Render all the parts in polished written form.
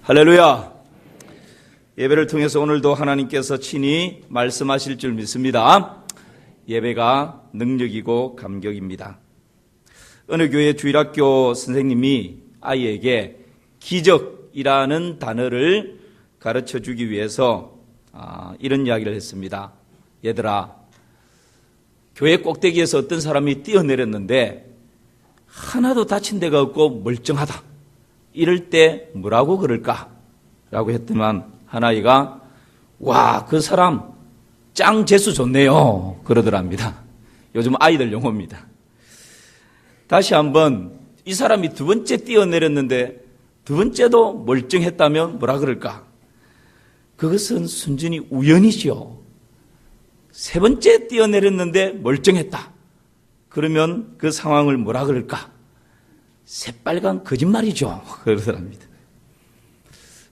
할렐루야. 예배를 통해서 오늘도 하나님께서 친히 말씀하실 줄 믿습니다. 예배가 능력이고 감격입니다. 어느 교회 주일학교 선생님이 아이에게 기적이라는 단어를 가르쳐 주기 위해서 이런 이야기를 했습니다. 얘들아, 교회 꼭대기에서 어떤 사람이 뛰어내렸는데 하나도 다친 데가 없고 멀쩡하다. 이럴 때 뭐라고 그럴까? 라고 했더만 한 아이가 와, 그 사람 짱 재수 좋네요. 그러더랍니다. 요즘 아이들 용어입니다. 다시 한번 이 사람이 두 번째 뛰어내렸는데 두 번째도 멀쩡했다면 뭐라 그럴까? 그것은 순전히 우연이죠. 세 번째 뛰어내렸는데 멀쩡했다. 그러면 그 상황을 뭐라 그럴까? 새빨간 거짓말이죠. 그러더랍니다.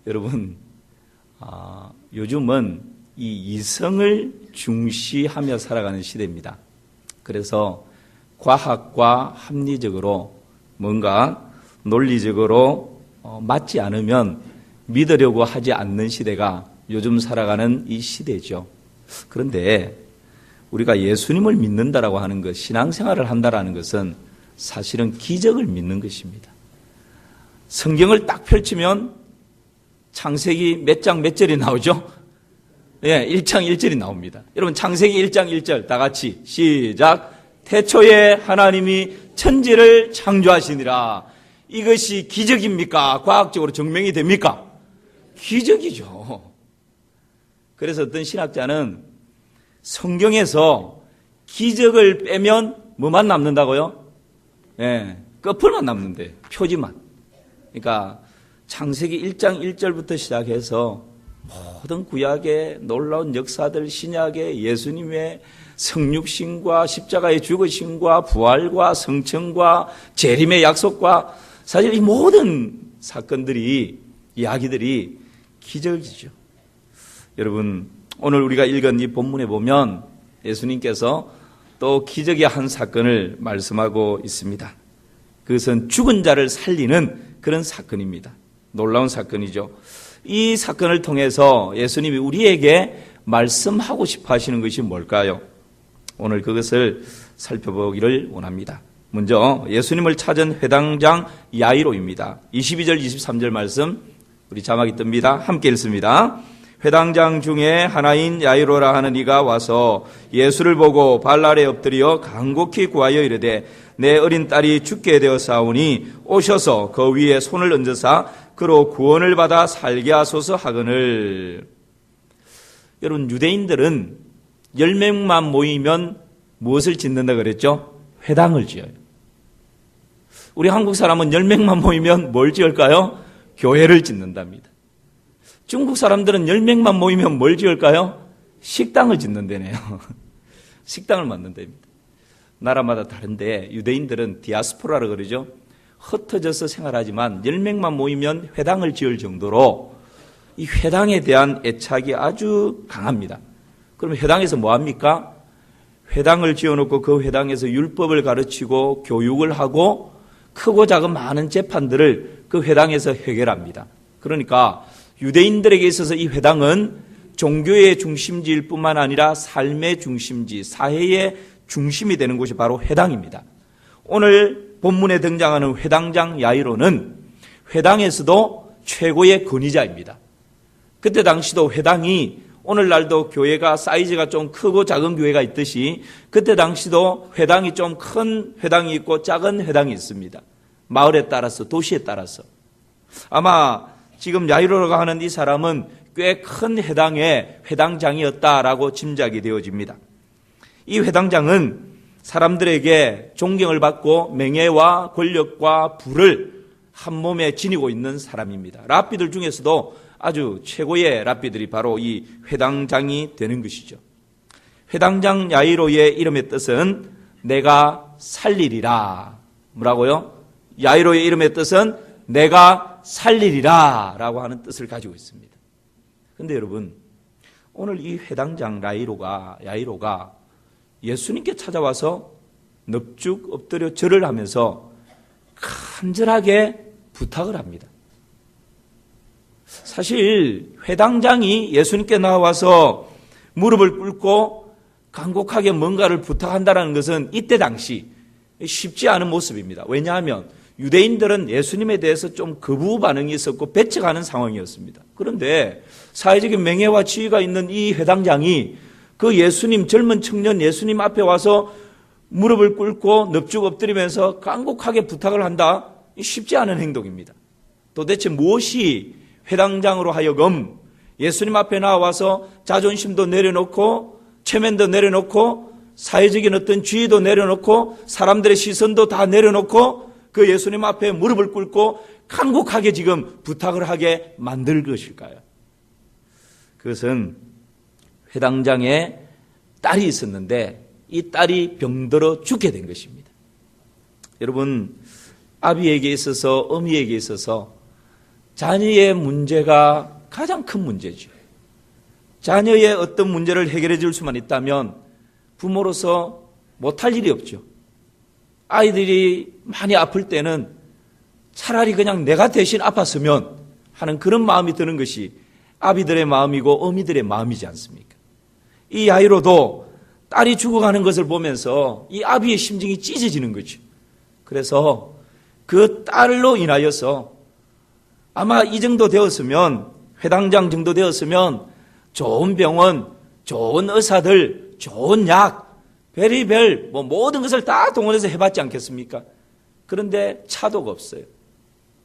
여러분, 요즘은 이 이성을 중시하며 살아가는 시대입니다. 그래서 과학과 합리적으로 뭔가 논리적으로 맞지 않으면 믿으려고 하지 않는 시대가 요즘 살아가는 이 시대죠. 그런데 우리가 예수님을 믿는다라고 하는 것, 신앙생활을 한다라는 것은 사실은 기적을 믿는 것입니다. 성경을 딱 펼치면 창세기 몇 장 몇 절이 나오죠? 예, 1장 1절이 나옵니다. 여러분, 창세기 1장 1절 다 같이 시작. 태초에 하나님이 천지를 창조하시니라. 이것이 기적입니까? 과학적으로 증명이 됩니까? 기적이죠. 그래서 어떤 신학자는 성경에서 기적을 빼면 뭐만 남는다고요? 예, 끝풀만 남는데, 표지만. 그러니까 창세기 1장 1절부터 시작해서 모든 구약의 놀라운 역사들, 신약의 예수님의 성육신과 십자가의 죽으심과 부활과 성천과 재림의 약속과 사실 이 모든 사건들이, 이야기들이 기적이죠. 여러분, 오늘 우리가 읽은 이 본문에 보면 예수님께서 또 기적의 한 사건을 말씀하고 있습니다. 그것은 죽은 자를 살리는 그런 사건입니다. 놀라운 사건이죠. 이 사건을 통해서 예수님이 우리에게 말씀하고 싶어 하시는 것이 뭘까요? 오늘 그것을 살펴보기를 원합니다. 먼저 예수님을 찾은 회당장 야이로입니다. 22절 23절 말씀 우리 자막이 뜹니다. 함께 읽습니다. 회당장 중에 하나인 야이로라 하는 이가 와서 예수를 보고 발 아래 엎드려 간곡히 구하여 이르되 내 어린 딸이 죽게 되었사오니 오셔서 그 위에 손을 얹으사 그로 구원을 받아 살게 하소서 하거늘. 여러분, 유대인들은 10명만 모이면 무엇을 짓는다 그랬죠? 회당을 지어요. 우리 한국 사람은 10명만 모이면 뭘 지을까요? 교회를 짓는답니다. 중국 사람들은 10명만 모이면 뭘 지을까요? 식당을 짓는다네요. 식당을 만든답니다. 나라마다 다른데 유대인들은 디아스포라라고 그러죠. 흩어져서 생활하지만 10명만 모이면 회당을 지을 정도로 이 회당에 대한 애착이 아주 강합니다. 그럼 회당에서 뭐 합니까? 회당을 지어놓고 그 회당에서 율법을 가르치고 교육을 하고 크고 작은 많은 재판들을 그 회당에서 해결합니다. 그러니까 유대인들에게 있어서 이 회당은 종교의 중심지일 뿐만 아니라 삶의 중심지, 사회의 중심이 되는 곳이 바로 회당입니다. 오늘 본문에 등장하는 회당장 야이로는 회당에서도 최고의 권위자입니다. 그때 당시도 회당이 오늘날도 교회가 사이즈가 좀 크고 작은 교회가 있듯이 그때 당시도 회당이 좀 큰 회당이 있고 작은 회당이 있습니다. 마을에 따라서, 도시에 따라서. 아마 지금 야이로라고 하는 이 사람은 꽤 큰 회당의 회당장이었다라고 짐작이 되어집니다. 이 회당장은 사람들에게 존경을 받고 명예와 권력과 부를 한 몸에 지니고 있는 사람입니다. 랍비들 중에서도 아주 최고의 랍비들이 바로 이 회당장이 되는 것이죠. 회당장 야이로의 이름의 뜻은 내가 살리리라. 뭐라고요? 야이로의 이름의 뜻은 내가 살리리라 라고 하는 뜻을 가지고 있습니다. 그런데 여러분, 오늘 이 회당장 야이로가 예수님께 찾아와서 넙죽 엎드려 절을 하면서 간절하게 부탁을 합니다. 사실 회당장이 예수님께 나와서 무릎을 꿇고 간곡하게 뭔가를 부탁한다는 것은 이때 당시 쉽지 않은 모습입니다. 왜냐하면 유대인들은 예수님에 대해서 좀 거부 반응이 있었고 배척하는 상황이었습니다. 그런데 사회적인 명예와 지위가 있는 이 회당장이 그 예수님, 젊은 청년 예수님 앞에 와서 무릎을 꿇고 넙죽 엎드리면서 간곡하게 부탁을 한다? 쉽지 않은 행동입니다. 도대체 무엇이 회당장으로 하여금 예수님 앞에 나와서 자존심도 내려놓고 체면도 내려놓고 사회적인 어떤 지위도 내려놓고 사람들의 시선도 다 내려놓고 그 예수님 앞에 무릎을 꿇고 간곡하게 지금 부탁을 하게 만들 것일까요? 그것은 회당장의 딸이 있었는데 이 딸이 병들어 죽게 된 것입니다. 여러분, 아비에게 있어서 어미에게 있어서 자녀의 문제가 가장 큰 문제죠. 자녀의 어떤 문제를 해결해 줄 수만 있다면 부모로서 못할 일이 없죠. 아이들이 많이 아플 때는 차라리 그냥 내가 대신 아팠으면 하는 그런 마음이 드는 것이 아비들의 마음이고 어미들의 마음이지 않습니까? 이 아이로도 딸이 죽어가는 것을 보면서 이 아비의 심정이 찢어지는 거죠. 그래서 그 딸로 인하여서 아마 이 정도 되었으면, 회당장 정도 되었으면 좋은 병원, 좋은 의사들, 좋은 약, 별의별 모든 것을 다 동원해서 해봤지 않겠습니까? 그런데 차도가 없어요.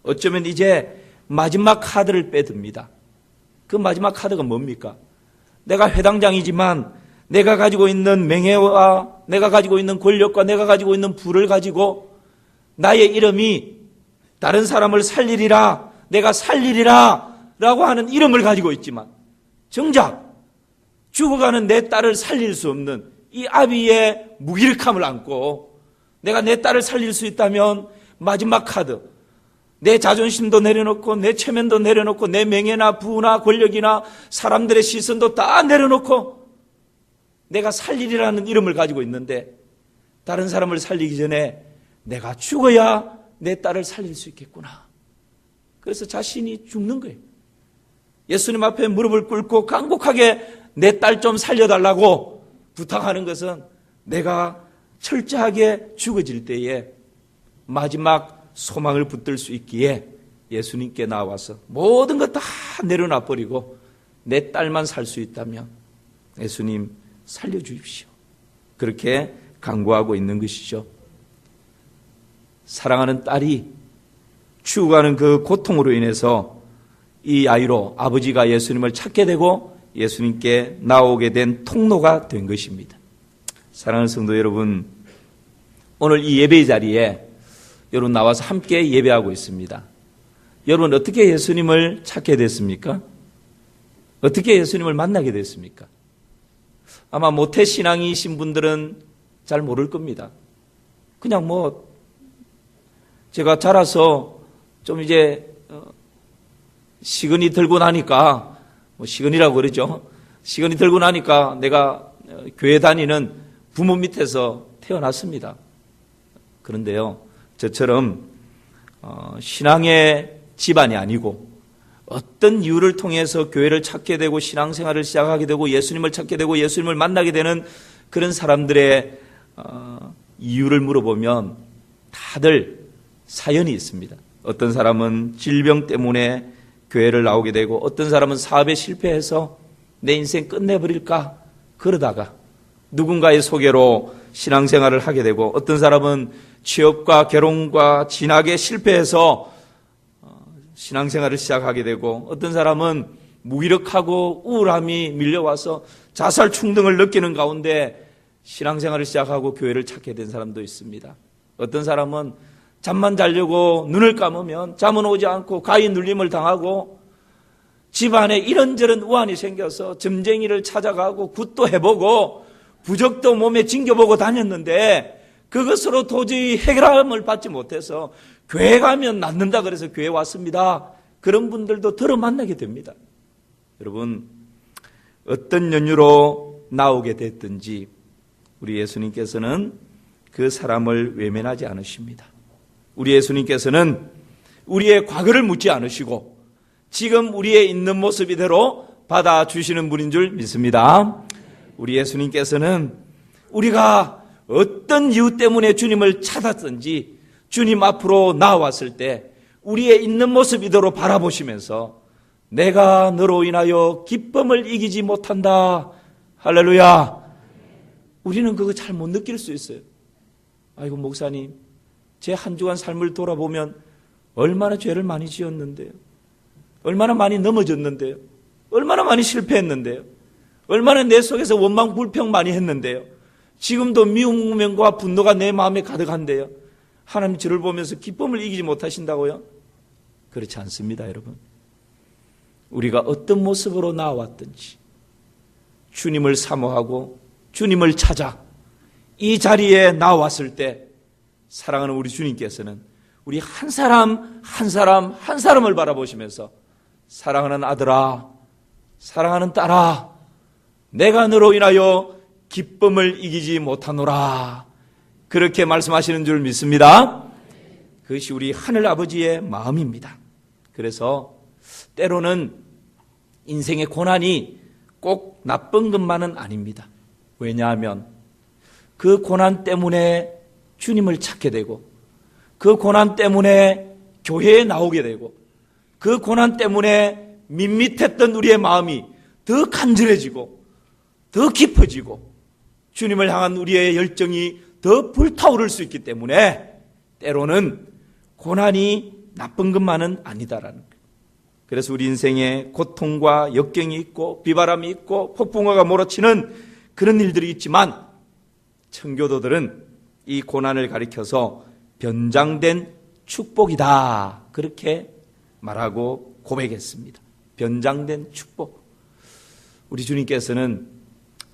어쩌면 이제 마지막 카드를 빼듭니다. 그 마지막 카드가 뭡니까? 내가 회당장이지만 내가 가지고 있는 명예와 내가 가지고 있는 권력과 내가 가지고 있는 부를 가지고 나의 이름이 다른 사람을 살리리라, 내가 살리리라 라고 하는 이름을 가지고 있지만 정작 죽어가는 내 딸을 살릴 수 없는 이 아비의 무기력함을 안고 내가 내 딸을 살릴 수 있다면 마지막 카드, 내 자존심도 내려놓고 내 체면도 내려놓고 내 명예나 부나 권력이나 사람들의 시선도 다 내려놓고 내가 살리리라는 이름을 가지고 있는데 다른 사람을 살리기 전에 내가 죽어야 내 딸을 살릴 수 있겠구나. 그래서 자신이 죽는 거예요. 예수님 앞에 무릎을 꿇고 간곡하게 내 딸 좀 살려달라고 부탁하는 것은 내가 철저하게 죽어질 때에 마지막 소망을 붙들 수 있기에 예수님께 나와서 모든 것 다 내려놔 버리고 내 딸만 살 수 있다면 예수님 살려주십시오. 그렇게 간구하고 있는 것이죠. 사랑하는 딸이 죽어가는 그 고통으로 인해서 이 아이로 아버지가 예수님을 찾게 되고 예수님께 나오게 된 통로가 된 것입니다. 사랑하는 성도 여러분, 오늘 이 예배 자리에 여러분 나와서 함께 예배하고 있습니다. 여러분 어떻게 예수님을 찾게 됐습니까? 어떻게 예수님을 만나게 됐습니까? 아마 모태신앙이신 분들은 잘 모를 겁니다. 그냥 제가 자라서 좀 이제 시근이 들고 나니까, 시근이라고 그러죠. 시근이 들고 나니까 내가 교회 다니는 부모 밑에서 태어났습니다. 그런데요, 저처럼 신앙의 집안이 아니고 어떤 이유를 통해서 교회를 찾게 되고 신앙생활을 시작하게 되고 예수님을 찾게 되고 예수님을 만나게 되는 그런 사람들의 이유를 물어보면 다들 사연이 있습니다. 어떤 사람은 질병 때문에 교회를 나오게 되고 어떤 사람은 사업에 실패해서 내 인생 끝내버릴까 그러다가 누군가의 소개로 신앙생활을 하게 되고 어떤 사람은 취업과 결혼과 진학에 실패해서 신앙생활을 시작하게 되고 어떤 사람은 무기력하고 우울함이 밀려와서 자살 충동을 느끼는 가운데 신앙생활을 시작하고 교회를 찾게 된 사람도 있습니다. 어떤 사람은 잠만 자려고 눈을 감으면 잠은 오지 않고 가위 눌림을 당하고 집안에 이런저런 우환이 생겨서 점쟁이를 찾아가고 굿도 해보고 부적도 몸에 징겨보고 다녔는데 그것으로 도저히 해결함을 받지 못해서 교회 가면 낫는다 그래서 교회 왔습니다. 그런 분들도 들어 만나게 됩니다. 여러분 어떤 연유로 나오게 됐든지 우리 예수님께서는 그 사람을 외면하지 않으십니다. 우리 예수님께서는 우리의 과거를 묻지 않으시고 지금 우리의 있는 모습 이대로 받아주시는 분인 줄 믿습니다. 우리 예수님께서는 우리가 어떤 이유 때문에 주님을 찾았든지 주님 앞으로 나왔을 때 우리의 있는 모습 이대로 바라보시면서 내가 너로 인하여 기쁨을 이기지 못한다. 할렐루야. 우리는 그거 잘 못 느낄 수 있어요. 아이고 목사님, 제 한 주간 삶을 돌아보면 얼마나 죄를 많이 지었는데요. 얼마나 많이 넘어졌는데요. 얼마나 많이 실패했는데요. 얼마나 내 속에서 원망 불평 많이 했는데요. 지금도 미움과 분노가 내 마음에 가득한데요. 하나님 저를 보면서 기쁨을 이기지 못하신다고요? 그렇지 않습니다, 여러분. 우리가 어떤 모습으로 나왔든지 주님을 사모하고 주님을 찾아 이 자리에 나왔을 때 사랑하는 우리 주님께서는 우리 한 사람 한 사람을 바라보시면서 사랑하는 아들아, 사랑하는 딸아, 내가 너로 인하여 기쁨을 이기지 못하노라. 그렇게 말씀하시는 줄 믿습니다. 그것이 우리 하늘 아버지의 마음입니다. 그래서 때로는 인생의 고난이 꼭 나쁜 것만은 아닙니다. 왜냐하면 그 고난 때문에 주님을 찾게 되고 그 고난 때문에 교회에 나오게 되고 그 고난 때문에 밋밋했던 우리의 마음이 더 간절해지고 더 깊어지고 주님을 향한 우리의 열정이 더 불타오를 수 있기 때문에 때로는 고난이 나쁜 것만은 아니다라는 거예요. 그래서 우리 인생에 고통과 역경이 있고 비바람이 있고 폭풍우가 몰아치는 그런 일들이 있지만 청교도들은 이 고난을 가리켜서 변장된 축복이다. 그렇게 말하고 고백했습니다. 변장된 축복. 우리 주님께서는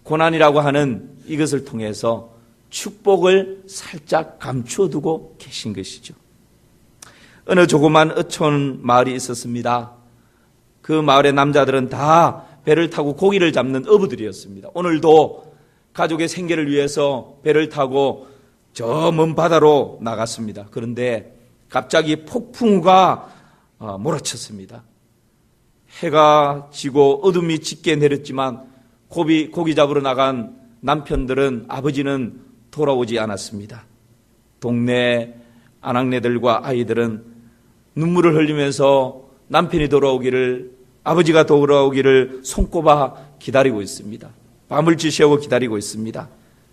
고난이라고 하는 이것을 통해서 축복을 살짝 감추어 두고 계신 것이죠. 어느 조그만 어촌 마을이 있었습니다. 그 마을의 남자들은 다 배를 타고 고기를 잡는 어부들이었습니다. 오늘도 가족의 생계를 위해서 배를 타고 저 먼 바다로 나갔습니다. 그런데 갑자기 폭풍우가 몰아쳤습니다. 해가 지고 어둠이 짙게 내렸지만 고기 잡으러 나간 남편들은, 아버지는 돌아오지 않았습니다. 동네 아낙네들과 아이들은 눈물을 흘리면서 남편이 돌아오기를, 아버지가 돌아오기를 손꼽아 기다리고 있습니다. 밤을 지새우고 기다리고 있습니다.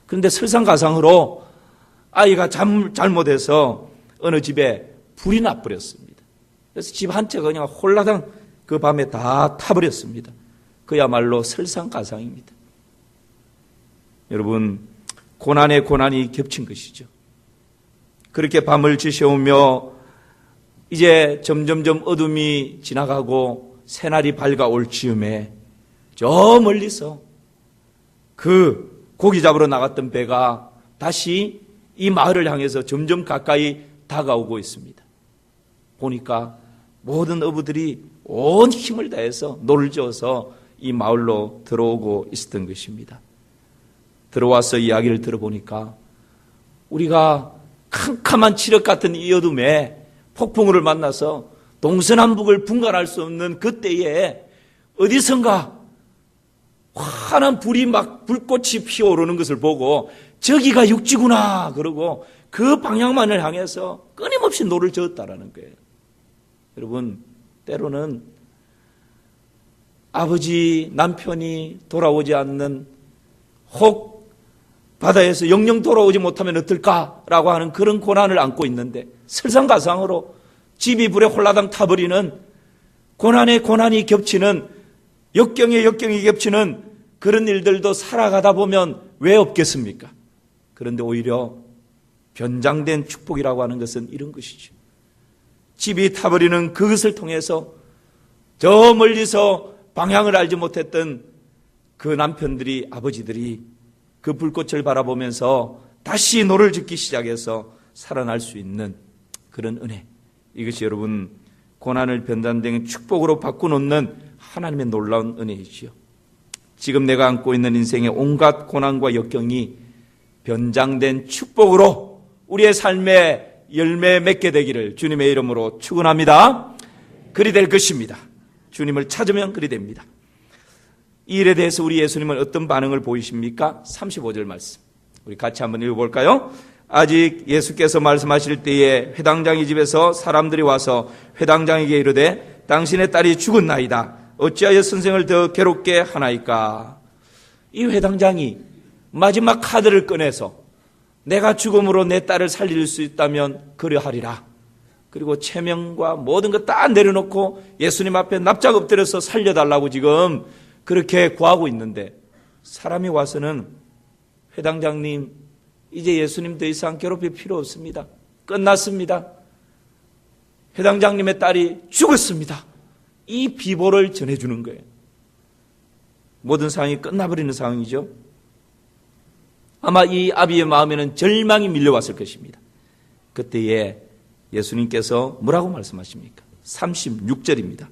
그런데 설상가상으로 아이가 잘못해서 어느 집에 불이 나버렸습니다. 그래서 집 한 채가 그냥 홀라당 그 밤에 다 타버렸습니다. 그야말로 설상가상입니다. 여러분, 고난에 고난이 겹친 것이죠. 그렇게 밤을 지새우며 이제 점점점 어둠이 지나가고 새날이 밝아올 즈음에 저 멀리서 그 고기 잡으러 나갔던 배가 다시 이 마을을 향해서 점점 가까이 다가오고 있습니다. 보니까 모든 어부들이 온 힘을 다해서 노를 저어서 이 마을로 들어오고 있었던 것입니다. 들어와서 이야기를 들어보니까 우리가 캄캄한 칠흑 같은 이 어둠에 폭풍우를 만나서 동서남북을 분간할 수 없는 그때에 어디선가 환한 불이 막 불꽃이 피어오르는 것을 보고 저기가 육지구나 그러고 그 방향만을 향해서 끊임없이 노를 저었다라는 거예요. 여러분, 때로는 아버지, 남편이 돌아오지 않는, 혹 바다에서 영영 돌아오지 못하면 어떨까라고 하는 그런 고난을 안고 있는데 설상가상으로 집이 불에 홀라당 타버리는, 고난에 고난이 겹치는, 역경에 역경이 겹치는 그런 일들도 살아가다 보면 왜 없겠습니까? 그런데 오히려 변장된 축복이라고 하는 것은 이런 것이죠. 집이 타버리는 그것을 통해서 저 멀리서 방향을 알지 못했던 그 남편들이, 아버지들이 그 불꽃을 바라보면서 다시 노를 짓기 시작해서 살아날 수 있는 그런 은혜. 이것이 여러분 고난을 변단된 축복으로 바꿔놓는 하나님의 놀라운 은혜이지요. 지금 내가 안고 있는 인생의 온갖 고난과 역경이 변장된 축복으로 우리의 삶에 열매 맺게 되기를 주님의 이름으로 축원합니다. 그리 될 것입니다. 주님을 찾으면 그리 됩니다. 이 일에 대해서 우리 예수님은 어떤 반응을 보이십니까? 35절 말씀 우리 같이 한번 읽어볼까요? 아직 예수께서 말씀하실 때에 회당장의 집에서 사람들이 와서 회당장에게 이르되 당신의 딸이 죽었나이다. 어찌하여 선생을 더 괴롭게 하나이까? 이 회당장이 마지막 카드를 꺼내서 내가 죽음으로 내 딸을 살릴 수 있다면 그리하리라. 그리고 체면과 모든 것 다 내려놓고 예수님 앞에 납작 엎드려서 살려달라고 지금 그렇게 구하고 있는데, 사람이 와서는 회당장님 이제 예수님 더 이상 괴롭힐 필요 없습니다. 끝났습니다. 회당장님의 딸이 죽었습니다. 이 비보를 전해주는 거예요. 모든 상황이 끝나버리는 상황이죠. 아마 이 아비의 마음에는 절망이 밀려왔을 것입니다. 그때에 예수님께서 뭐라고 말씀하십니까? 36절입니다.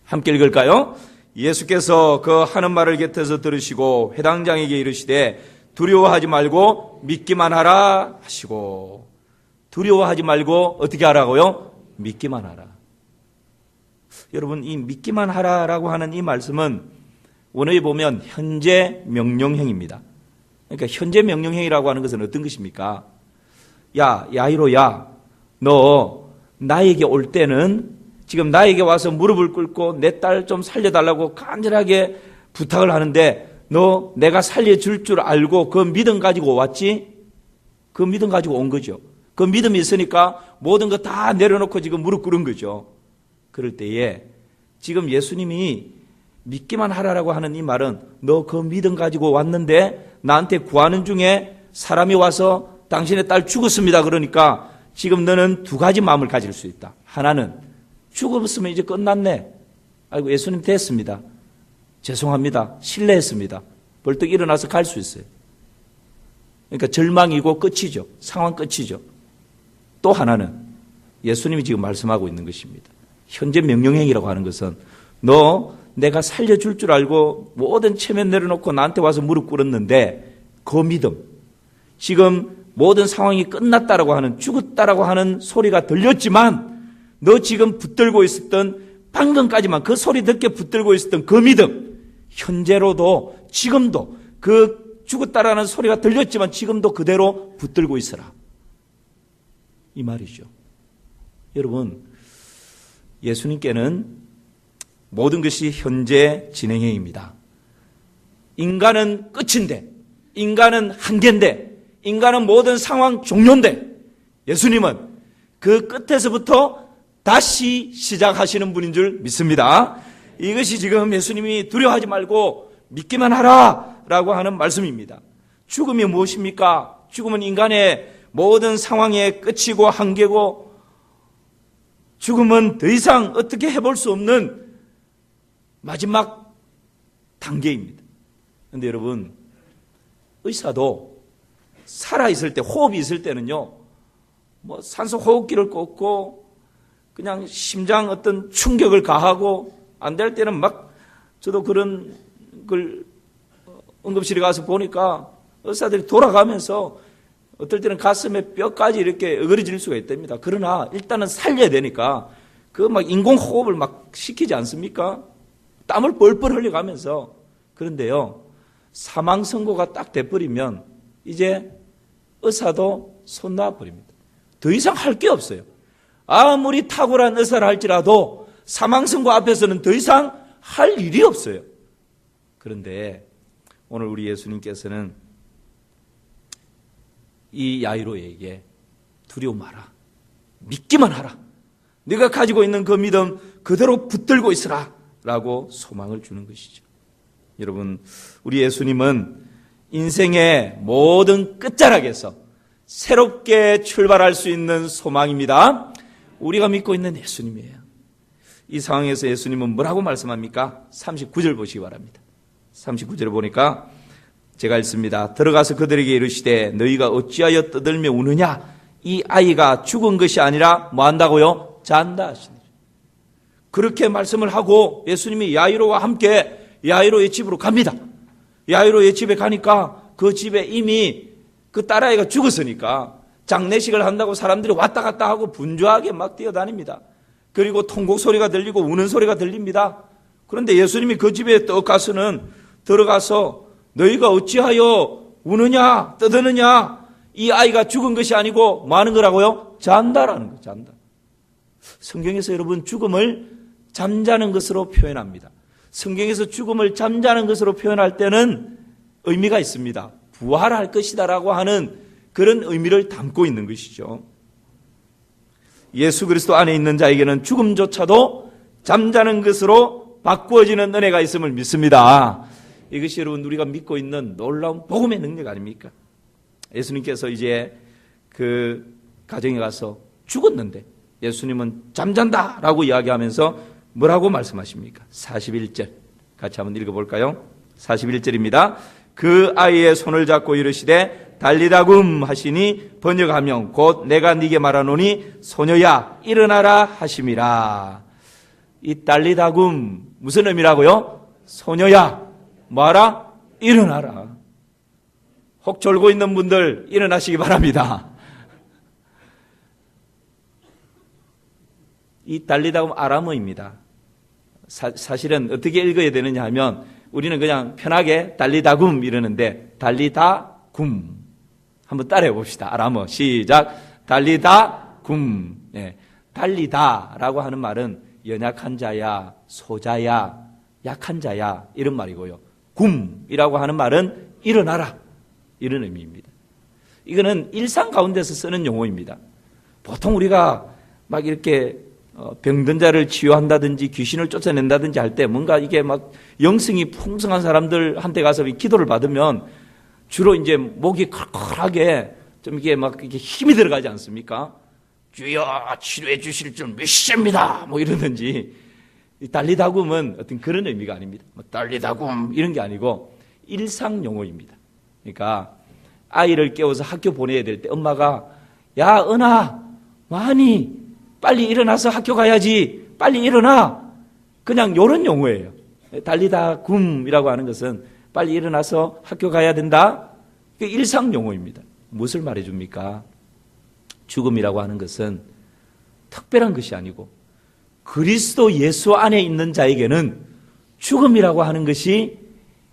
함께 읽을까요? 예수께서 그 하는 말을 곁에서 들으시고 회당장에게 이르시되 두려워하지 말고 믿기만 하라 하시고, 두려워하지 말고 어떻게 하라고요? 믿기만 하라. 여러분, 이 믿기만 하라라고 하는 이 말씀은 원어에 보면 현재 명령형입니다. 그러니까 현재 명령형이라고 하는 것은 어떤 것입니까? 야, 야이로야, 너 나에게 올 때는 지금 나에게 와서 무릎을 꿇고 내 딸 좀 살려달라고 간절하게 부탁을 하는데 너 내가 살려줄 줄 알고 그 믿음 가지고 왔지? 그 믿음 가지고 온 거죠. 그 믿음이 있으니까 모든 거 다 내려놓고 지금 무릎 꿇은 거죠. 그럴 때에 지금 예수님이 믿기만 하라라고 하는 이 말은 너 그 믿음 가지고 왔는데 나한테 구하는 중에 사람이 와서 당신의 딸 죽었습니다. 그러니까 지금 너는 두 가지 마음을 가질 수 있다. 하나는 죽었으면 이제 끝났네. 아이고 예수님 됐습니다. 죄송합니다. 실례했습니다. 벌떡 일어나서 갈 수 있어요. 그러니까 절망이고 끝이죠. 상황 끝이죠. 또 하나는 예수님이 지금 말씀하고 있는 것입니다. 현재 명령행위라고 하는 것은 너 내가 살려줄 줄 알고 모든 체면 내려놓고 나한테 와서 무릎 꿇었는데 그 믿음, 지금 모든 상황이 끝났다라고 하는, 죽었다라고 하는 소리가 들렸지만 너 지금 붙들고 있었던, 방금까지만 그 소리 듣게 붙들고 있었던 그 믿음, 현재로도 지금도 그 죽었다라는 소리가 들렸지만 지금도 그대로 붙들고 있어라. 이 말이죠. 여러분, 예수님께는 모든 것이 현재 진행형입니다. 인간은 끝인데, 인간은 한계인데, 인간은 모든 상황 종료인데 예수님은 그 끝에서부터 다시 시작하시는 분인 줄 믿습니다. 이것이 지금 예수님이 두려워하지 말고 믿기만 하라 라고 하는 말씀입니다. 죽음이 무엇입니까? 죽음은 인간의 모든 상황의 끝이고 한계고, 죽음은 더 이상 어떻게 해볼 수 없는 마지막 단계입니다. 그런데 여러분, 의사도 살아있을 때, 호흡이 있을 때는요, 뭐 산소 호흡기를 꽂고 그냥 심장 어떤 충격을 가하고, 안 될 때는 막, 저도 그런 걸 응급실에 가서 보니까 의사들이 돌아가면서 어떨 때는 가슴에 뼈까지 이렇게 어그러질 수가 있답니다. 그러나 일단은 살려야 되니까 그 막 인공호흡을 막 시키지 않습니까? 땀을 뻘뻘 흘려가면서. 그런데요, 사망 선고가 딱 돼버리면 이제 의사도 손 놔버립니다. 더 이상 할 게 없어요. 아무리 탁월한 의사를 할지라도 사망 선고 앞에서는 더 이상 할 일이 없어요. 그런데 오늘 우리 예수님께서는 이 야이로에게 두려워 마라, 믿기만 하라, 네가 가지고 있는 그 믿음 그대로 붙들고 있으라 라고 소망을 주는 것이죠. 여러분, 우리 예수님은 인생의 모든 끝자락에서 새롭게 출발할 수 있는 소망입니다. 우리가 믿고 있는 예수님이에요. 이 상황에서 예수님은 뭐라고 말씀합니까? 39절 보시기 바랍니다. 39절을 보니까 제가 읽습니다. 들어가서 그들에게 이르시되 너희가 어찌하여 떠들며 우느냐? 이 아이가 죽은 것이 아니라 뭐 한다고요? 잔다 하시니. 그렇게 말씀을 하고 예수님이 야이로와 함께 야이로의 집으로 갑니다. 야이로의 집에 가니까 그 집에 이미 그 딸아이가 죽었으니까 장례식을 한다고 사람들이 왔다 갔다 하고 분주하게 막 뛰어다닙니다. 그리고 통곡 소리가 들리고 우는 소리가 들립니다. 그런데 예수님이 그 집에 떡 가서는 들어가서 너희가 어찌하여 우느냐 떠드느냐, 이 아이가 죽은 것이 아니고 뭐 하는 거라고요? 잔다라는 거예요. 잔다. 성경에서 여러분 죽음을 잠자는 것으로 표현합니다. 성경에서 죽음을 잠자는 것으로 표현할 때는 의미가 있습니다. 부활할 것이다라고 하는 그런 의미를 담고 있는 것이죠. 예수 그리스도 안에 있는 자에게는 죽음조차도 잠자는 것으로 바꾸어지는 은혜가 있음을 믿습니다. 이것이 여러분 우리가 믿고 있는 놀라운 복음의 능력 아닙니까? 예수님께서 이제 그 가정에 가서 죽었는데 예수님은 잠잔다라고 이야기하면서 뭐라고 말씀하십니까? 41절 같이 한번 읽어볼까요? 41절입니다. 그 아이의 손을 잡고 이르시되 달리다굼 하시니 번역하면 곧 내가 네게 말하노니 소녀야 일어나라 하심이라. 이 달리다굼 무슨 의미라고요? 소녀야 뭐하라? 일어나라. 혹 졸고 있는 분들 일어나시기 바랍니다. 이 달리다굼 아람어입니다. 사실은 어떻게 읽어야 되느냐 하면 우리는 그냥 편하게 달리다굼 이러는데 달리다굼 한번 따라해 봅시다. 아람어 시작. 달리다굼. 네. 달리다라고 하는 말은 연약한 자야, 소자야, 약한 자야 이런 말이고요. 굼이라고 하는 말은 일어나라 이런 의미입니다. 이거는 일상 가운데서 쓰는 용어입니다. 보통 우리가 막 이렇게 병든 자를 치유한다든지 귀신을 쫓아낸다든지 할 때 뭔가 이게 막 영성이 풍성한 사람들한테 가서 기도를 받으면 주로 이제 목이 컬컬하게 좀 이게 막 이렇게 힘이 들어가지 않습니까? 주여 치료해 주실 줄 믿습니다. 뭐 이러든지. 달리다굼은 어떤 그런 의미가 아닙니다. 달리다굼 이런 게 아니고 일상 용어입니다. 그러니까 아이를 깨워서 학교 보내야 될 때 엄마가 야 은하 많이 빨리 일어나서 학교 가야지. 빨리 일어나. 그냥 이런 용어예요. 달리다굼이라고 하는 것은 빨리 일어나서 학교 가야 된다. 일상 용어입니다. 무엇을 말해줍니까? 죽음이라고 하는 것은 특별한 것이 아니고 그리스도 예수 안에 있는 자에게는 죽음이라고 하는 것이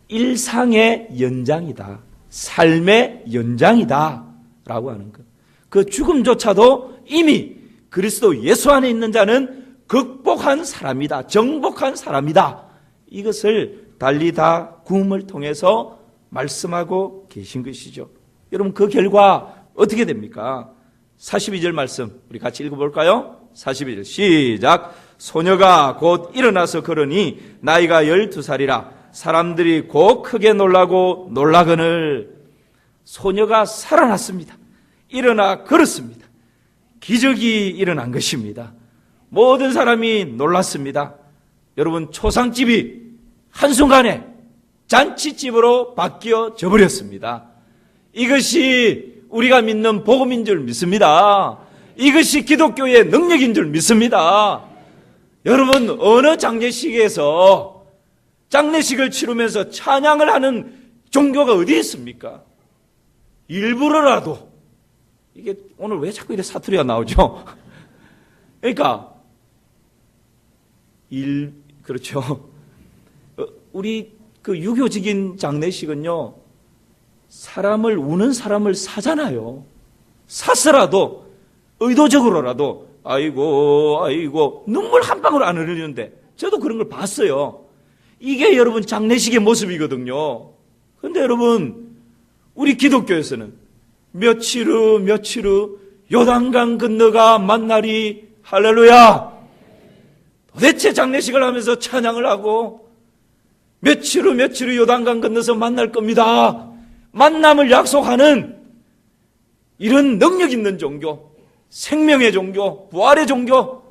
일상의 연장이다. 삶의 연장이다. 라고 하는 것. 그 죽음조차도 이미 그리스도 예수 안에 있는 자는 극복한 사람이다. 정복한 사람이다. 이것을 달리다굼을 통해서 말씀하고 계신 것이죠. 여러분 그 결과 어떻게 됩니까? 42절 말씀 우리 같이 읽어볼까요? 42절 시작. 소녀가 곧 일어나서 걸으니 나이가 12살이라 사람들이 곧 크게 놀라고 놀라거늘. 소녀가 살아났습니다. 일어나 걸었습니다. 기적이 일어난 것입니다. 모든 사람이 놀랐습니다. 여러분 초상집이 한순간에 잔치집으로 바뀌어져 버렸습니다. 이것이 우리가 믿는 복음인 줄 믿습니다. 이것이 기독교의 능력인 줄 믿습니다. 여러분 어느 장례식에서 장례식을 치르면서 찬양을 하는 종교가 어디 있습니까? 일부러라도 이게 오늘 왜 자꾸 이렇게 사투리가 나오죠? 그러니까 그렇죠. 우리 그 유교적인 장례식은요, 사람을 우는 사람을 사잖아요. 샀어라도 의도적으로라도 아이고 눈물 한 방울 안 흘리는데 저도 그런 걸 봤어요. 이게 여러분 장례식의 모습이거든요. 그런데 여러분 우리 기독교에서는 며칠 후 요단강 건너가 만나리 할렐루야. 도대체 장례식을 하면서 찬양을 하고 며칠 후 요단강 건너서 만날 겁니다. 만남을 약속하는 이런 능력 있는 종교, 생명의 종교, 부활의 종교,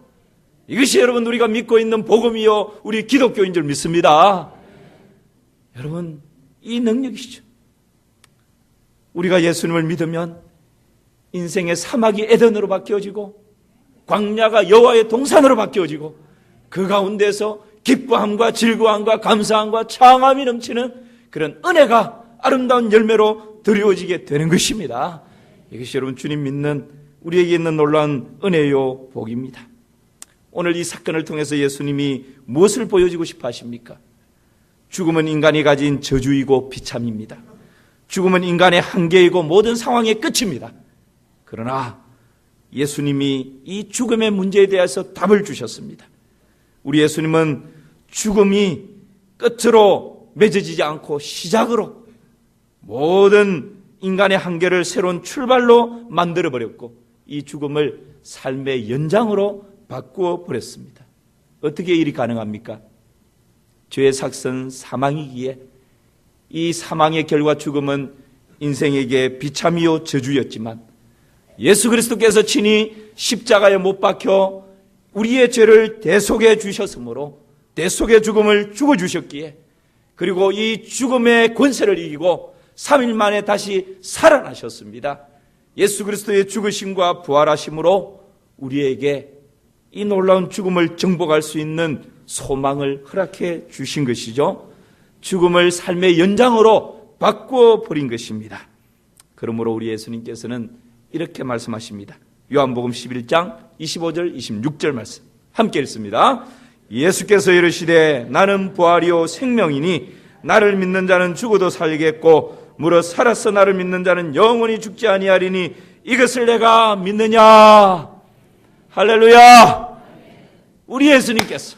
이것이 여러분 우리가 믿고 있는 복음이요 우리 기독교인 줄 믿습니다. 여러분 이 능력이시죠. 우리가 예수님을 믿으면 인생의 사막이 에덴으로 바뀌어지고 광야가 여호와의 동산으로 바뀌어지고 그 가운데서 기뻐함과 즐거움과 감사함과 창함이 넘치는 그런 은혜가 아름다운 열매로 드리워지게 되는 것입니다. 이것이 여러분 주님 믿는 우리에게 있는 놀라운 은혜요 복입니다. 오늘 이 사건을 통해서 예수님이 무엇을 보여주고 싶어 하십니까? 죽음은 인간이 가진 저주이고 비참입니다. 죽음은 인간의 한계이고 모든 상황의 끝입니다. 그러나 예수님이 이 죽음의 문제에 대해서 답을 주셨습니다. 우리 예수님은 죽음이 끝으로 맺어지지 않고 시작으로 모든 인간의 한계를 새로운 출발로 만들어버렸고 이 죽음을 삶의 연장으로 바꾸어 버렸습니다. 어떻게 일이 가능합니까? 죄의 삭선 사망이기에 이 사망의 결과 죽음은 인생에게 비참이요 저주였지만 예수 그리스도께서 친히 십자가에 못 박혀 우리의 죄를 대속해 주셨으므로 대속의 죽음을 죽어주셨기에 그리고 이 죽음의 권세를 이기고 3일 만에 다시 살아나셨습니다. 예수 그리스도의 죽으심과 부활하심으로 우리에게 이 놀라운 죽음을 정복할 수 있는 소망을 허락해 주신 것이죠. 죽음을 삶의 연장으로 바꾸어 버린 것입니다. 그러므로 우리 예수님께서는 이렇게 말씀하십니다. 요한복음 11장 25절 26절 말씀 함께 읽습니다. 예수께서 이르시되 나는 부활이요 생명이니 나를 믿는 자는 죽어도 살겠고 무릇 살아서 나를 믿는 자는 영원히 죽지 아니하리니 이것을 내가 믿느냐. 할렐루야. 우리 예수님께서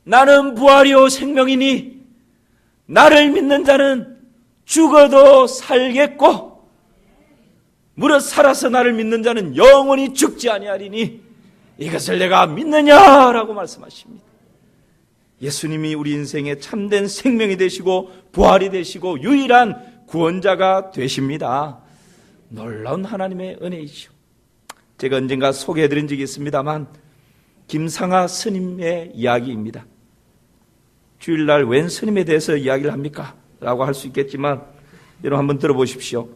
나는 부활이요 생명이니 나를 믿는 자는 죽어도 살겠고 무릇 살아서 나를 믿는 자는 영원히 죽지 아니하리니 이것을 내가 믿느냐라고 말씀하십니다. 예수님이 우리 인생의 참된 생명이 되시고 부활이 되시고 유일한 구원자가 되십니다. 놀라운 하나님의 은혜이죠. 제가 언젠가 소개해드린 적이 있습니다만 김상하 스님의 이야기입니다. 주일날 웬 스님에 대해서 이야기를 합니까? 라고 할 수 있겠지만 여러분 한번 들어보십시오.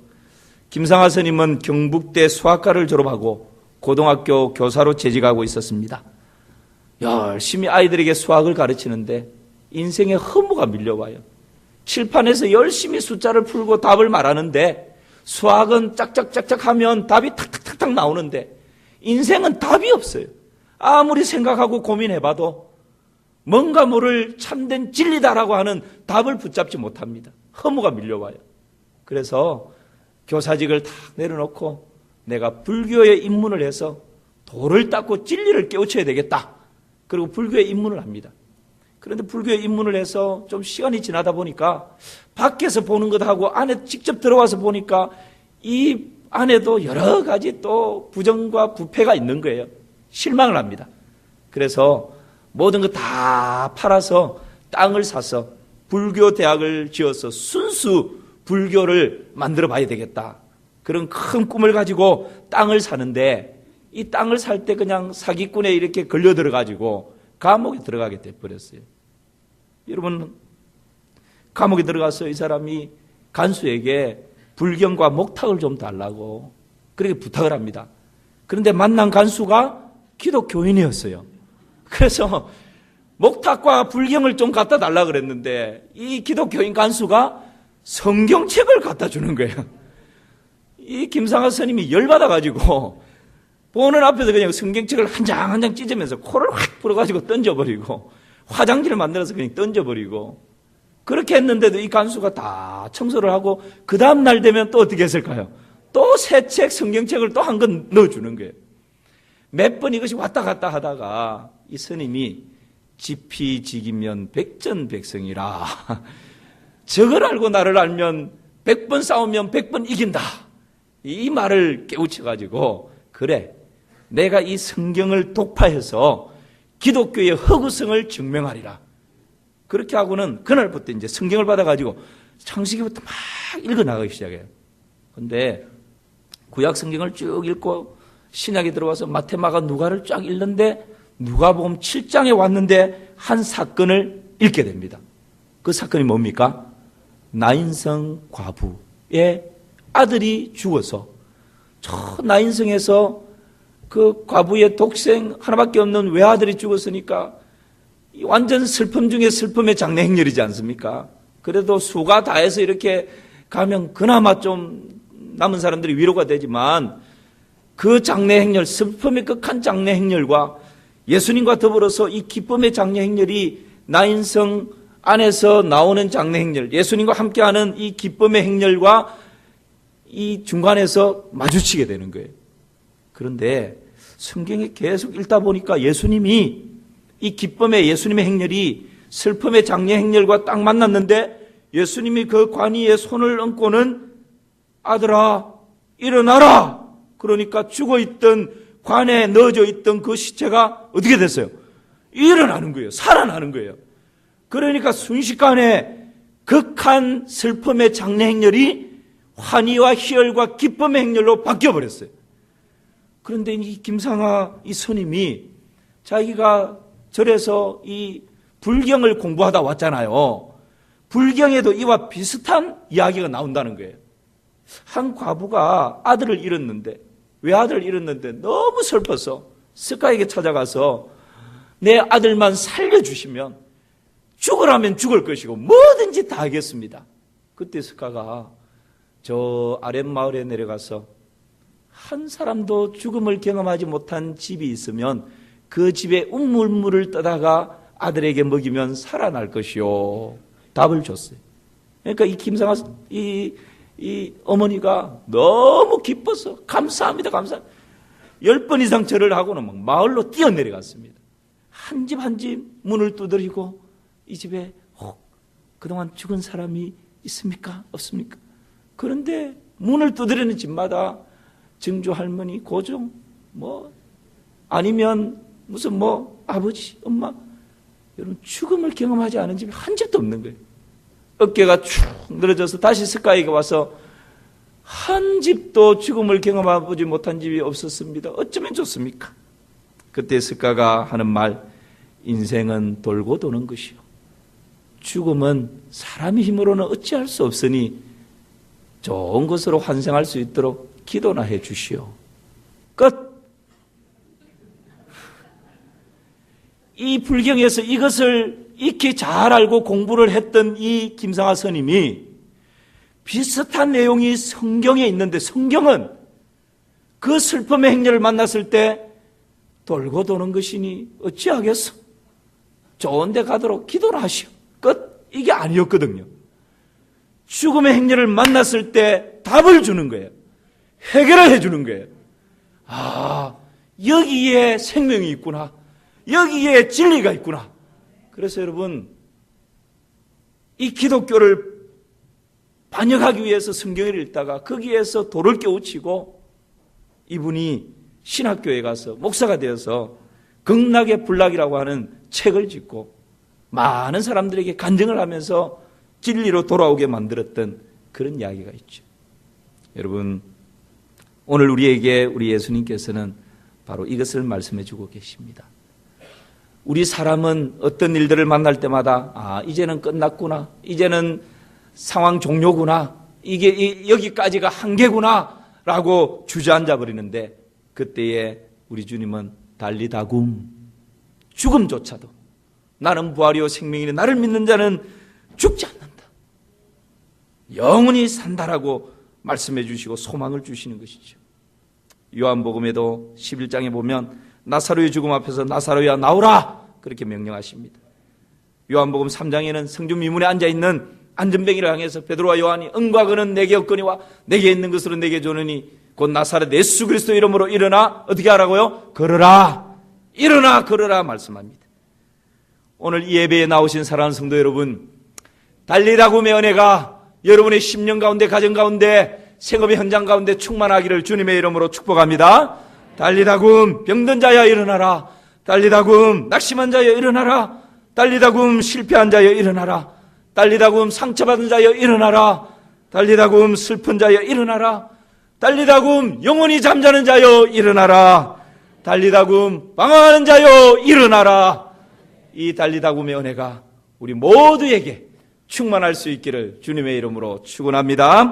김상하 스님은 경북대 수학과를 졸업하고 고등학교 교사로 재직하고 있었습니다. 열심히 아이들에게 수학을 가르치는데 인생의 허무가 밀려와요. 칠판에서 열심히 숫자를 풀고 답을 말하는데 수학은 짝짝짝짝 하면 답이 탁탁탁탁 나오는데 인생은 답이 없어요. 아무리 생각하고 고민해봐도 뭔가 모를 참된 진리다라고 하는 답을 붙잡지 못합니다. 허무가 밀려와요. 그래서 교사직을 다 내려놓고 내가 불교에 입문을 해서 도를 닦고 진리를 깨우쳐야 되겠다. 그리고 불교에 입문을 합니다. 그런데 불교에 입문을 해서 좀 시간이 지나다 보니까 밖에서 보는 것하고 안에 직접 들어와서 보니까 이 안에도 여러 가지 또 부정과 부패가 있는 거예요. 실망을 합니다. 그래서 모든 거 다 팔아서 땅을 사서 불교 대학을 지어서 순수 불교를 만들어 봐야 되겠다. 그런 큰 꿈을 가지고 땅을 사는데 이 땅을 살 때 그냥 사기꾼에 이렇게 걸려 들어가지고 감옥에 들어가게 돼버렸어요. 여러분, 감옥에 들어가서 이 사람이 간수에게 불경과 목탁을 좀 달라고 그렇게 부탁을 합니다. 그런데 만난 간수가 기독교인이었어요. 그래서 목탁과 불경을 좀 갖다 달라 그랬는데 이 기독교인 간수가 성경책을 갖다 주는 거예요. 이 김상하 스님이 열받아가지고 보는 앞에서 그냥 성경책을 한 장 한 장 찢으면서 코를 확 불어가지고 던져버리고 화장지를 만들어서 그냥 던져버리고 그렇게 했는데도 이 간수가 다 청소를 하고 그 다음날 되면 또 어떻게 했을까요? 또 새 책 성경책을 또 한 권 넣어주는 거예요. 몇 번 이것이 왔다 갔다 하다가 이 스님이 지피지기면 백전백승이라 저걸 알고 나를 알면 100번 싸우면 100번 이긴다. 이 말을 깨우쳐가지고 그래 내가 이 성경을 독파해서 기독교의 허구성을 증명하리라. 그렇게 하고는 그날부터 이제 성경을 받아가지고 창세기부터 막 읽어나가기 시작해요. 그런데 구약 성경을 쭉 읽고 신약에 들어와서 마태, 마가, 누가를 쫙 읽는데 누가복음 7장에 왔는데 한 사건을 읽게 됩니다. 그 사건이 뭡니까? 나인성 과부의 아들이 죽어서 저 나인성에서 그 과부의 독생 하나밖에 없는 외아들이 죽었으니까 완전 슬픔 중에 슬픔의 장례 행렬이지 않습니까? 그래도 수가 다해서 이렇게 가면 그나마 좀 남은 사람들이 위로가 되지만 그 장례 행렬, 슬픔의 극한 장례 행렬과 예수님과 더불어서 이 기쁨의 장례 행렬이 나인성 안에서 나오는 장례 행렬, 예수님과 함께하는 이 기쁨의 행렬과 이 중간에서 마주치게 되는 거예요. 그런데 성경에 계속 읽다 보니까 예수님이 이 기쁨의 예수님의 행렬이 슬픔의 장례 행렬과 딱 만났는데 예수님이 그 관 위에 손을 얹고는 아들아 일어나라. 그러니까 죽어있던 관에 넣어져 있던 그 시체가 어떻게 됐어요? 일어나는 거예요. 살아나는 거예요. 그러니까 순식간에 극한 슬픔의 장례 행렬이 환희와 희열과 기쁨의 행렬로 바뀌어버렸어요. 그런데 이 김상하 이 스님이 자기가 절에서 이 불경을 공부하다 왔잖아요. 불경에도 이와 비슷한 이야기가 나온다는 거예요. 한 과부가 아들을 잃었는데, 외아들을 잃었는데 너무 슬퍼서 스가에게 찾아가서 내 아들만 살려주시면 죽으라면 죽을 것이고 뭐든지 다 하겠습니다. 그때 스가가 저 아랫마을에 내려가서 한 사람도 죽음을 경험하지 못한 집이 있으면 그 집에 우물물을 떠다가 아들에게 먹이면 살아날 것이요. 답을 줬어요. 그러니까 이 김상하 이 어머니가 너무 기뻐서 감사합니다, 감사합니다. 10번 이상 절을 하고는 막 마을로 뛰어내려갔습니다. 한 집 한 집 문을 두드리고 이 집에 그동안 죽은 사람이 있습니까? 없습니까? 그런데 문을 두드리는 집마다 증조 할머니, 고종, 아니면 무슨 아버지, 엄마, 여러분 죽음을 경험하지 않은 집이 한 집도 없는 거예요. 어깨가 축 늘어져서 다시 스가에게 와서 한 집도 죽음을 경험하지 못한 집이 없었습니다. 어쩌면 좋습니까? 그때 스가가 하는 말, 인생은 돌고 도는 것이요. 죽음은 사람의 힘으로는 어찌할 수 없으니 좋은 것으로 환생할 수 있도록 기도나 해 주시오. 끝. 이 불경에서 이것을 익히 잘 알고 공부를 했던 이 김상하 스님이 비슷한 내용이 성경에 있는데 성경은 그 슬픔의 행렬을 만났을 때 돌고 도는 것이니 어찌하겠소? 좋은 데 가도록 기도를 하시오. 끝. 이게 아니었거든요. 죽음의 행렬을 만났을 때 답을 주는 거예요. 해결을 해주는 거예요. 아, 여기에 생명이 있구나. 여기에 진리가 있구나. 그래서 여러분, 이 기독교를 반역하기 위해서 성경을 읽다가 거기에서 돌을 깨우치고 이분이 신학교에 가서 목사가 되어서 극락의 불락이라고 하는 책을 짓고 많은 사람들에게 간증을 하면서 진리로 돌아오게 만들었던 그런 이야기가 있죠. 여러분, 오늘 우리에게 우리 예수님께서는 바로 이것을 말씀해 주고 계십니다. 우리 사람은 어떤 일들을 만날 때마다 이제는 끝났구나, 이제는 상황 종료구나, 이게 여기까지가 한계구나 라고 주저앉아 버리는데 그때에 우리 주님은 달리다굼, 죽음조차도 나는 부활이요 생명이니 나를 믿는 자는 죽지 않는다, 영원히 산다라고 말씀해 주시고 소망을 주시는 것이죠. 요한복음에도 11장에 보면 나사로의 죽음 앞에서 나사로야 나오라 그렇게 명령하십니다. 요한복음 3장에는 성중 미문에 앉아있는 안전뱅이를 향해서 베드로와 요한이 은과 금은 내게 없거니와 내게 있는 것으로 내게 주느니 곧 나사렛 예수 그리스도 이름으로 일어나 어떻게 하라고요? 걸어라, 일어나 걸어라 말씀합니다. 오늘 이 예배에 나오신 사랑하는 성도 여러분, 달리다굼의 은혜가 여러분의 심령 가운데, 가정 가운데, 생업의 현장 가운데 충만하기를 주님의 이름으로 축복합니다. 달리다굼 병든 자여 일어나라, 달리다굼 낙심한 자여 일어나라, 달리다굼 실패한 자여 일어나라, 달리다굼 상처받은 자여 일어나라, 달리다굼 슬픈 자여 일어나라, 달리다굼 영원히 잠자는 자여 일어나라, 달리다굼 방황하는 자여 일어나라. 이 달리다굼의 은혜가 우리 모두에게 충만할 수 있기를 주님의 이름으로 축원합니다.